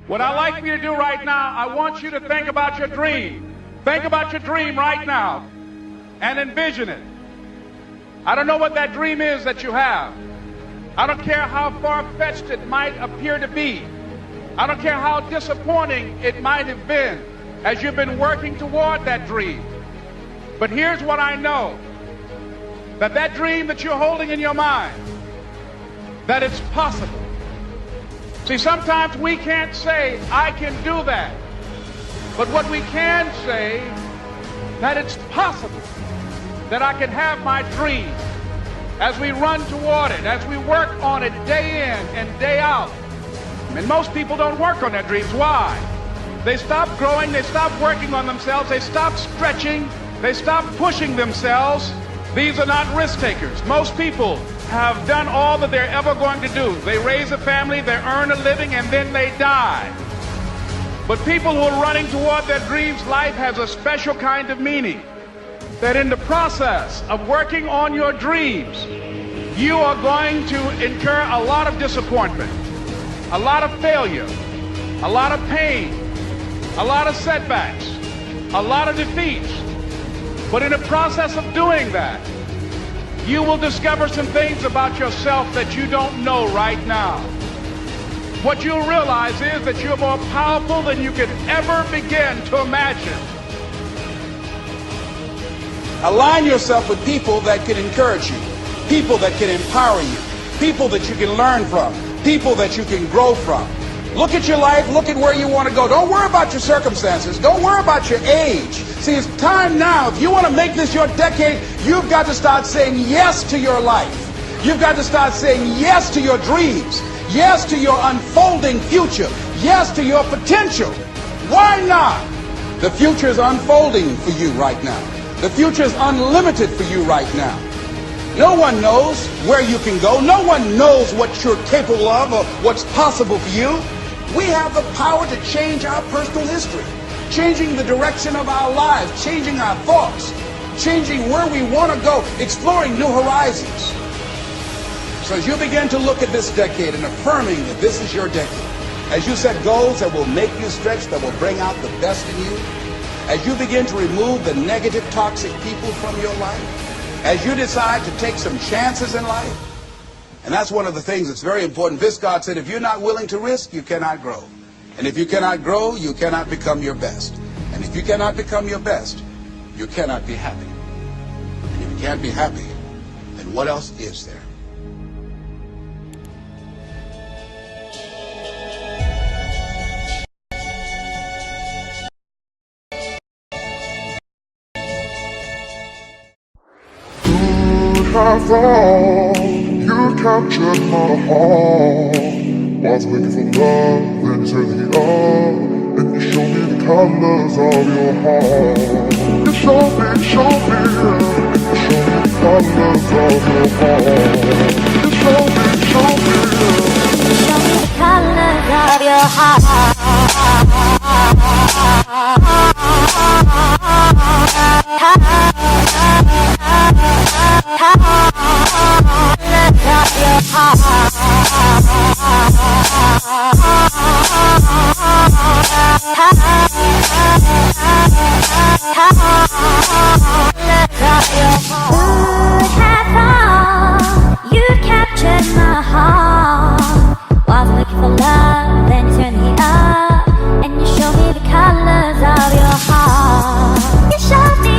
What I'd like for you to do right now, I want you to think about your dream. Think about your dream right now and envision it. I don't know what that dream is that you have. I don't care how far-fetched it might appear to be. I don't care how disappointing it might have been as you've been working toward that dream. But here's what I know, that dream that you're holding in your mind, that it's possible. See, sometimes we can't say, I can do that. But what we can say, that it's possible that I can have my dream as we run toward it, as we work on it day in and day out. And most people don't work on their dreams. Why? They stop growing, they stop working on themselves, they stop stretching, they stop pushing themselves. These are not risk takers. Most people have done all that they're ever going to do. They raise a family, they earn a living, and then they die. But people who are running toward their dreams, life has a special kind of meaning. That in the process of working on your dreams, you are going to incur a lot of disappointment, a lot of failure, a lot of pain, a lot of setbacks, a lot of defeats. But in the process of doing that, you will discover some things about yourself that you don't know right now. What you'll realize is that you're more powerful than you could ever begin to imagine. Align yourself with people that can encourage you, people that can empower you, people that you can learn from, people that you can grow from. Look at your life, look at where you want to go. Don't worry about your circumstances. Don't worry about your age. See, it's time now. If you want to make this your decade, you've got to start saying yes to your life. You've got to start saying yes to your dreams, yes to your unfolding future, yes to your potential. Why not? The future is unfolding for you right now. The future is unlimited for you right now. No one knows where you can go. No one knows what you're capable of or what's possible for you. We have the power to change our personal history, changing the direction of our lives, changing our thoughts, changing where we want to go, exploring new horizons. So as you begin to look at this decade and affirming that this is your decade, as you set goals that will make you stretch, that will bring out the best in you, as you begin to remove the negative, toxic people from your life, as you decide to take some chances in life. And that's one of the things that's very important. This God said, if you're not willing to risk, you cannot grow. And if you cannot grow, you cannot become your best. And if you cannot become your best, you cannot be happy. And if you can't be happy, then what else is there? Have all you captured my heart. Was looking for love, then you turned me up, and you showed me the colors of your heart. You showed me, and you showed me the colors of your heart. You showed me, and you showed me the colors of your heart. You captured my heart. Was looking for love, then you turned me up, and you showed me the colors of your heart. You showed me,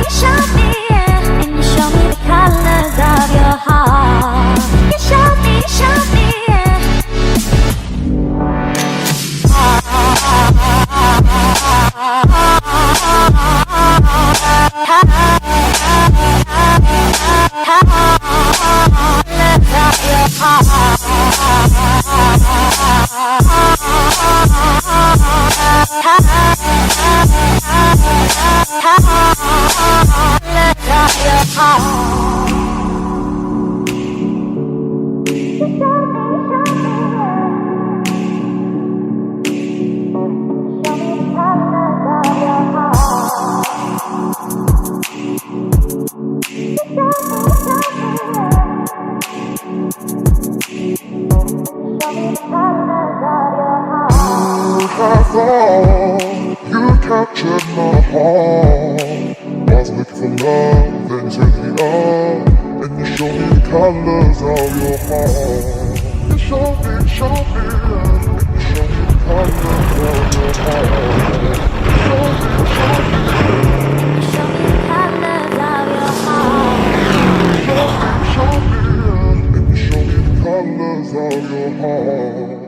yeah, and you showed me the colors of your heart. You showed me, yeah. Colors of your heart. have all. You captured my heart. Was looking for love, then you turned me on, and you showed me the colors of your heart. You showed me, and you showed me the colors of your heart. You showed me, and You show me the colors of your heart. you showed me the colors of your heart.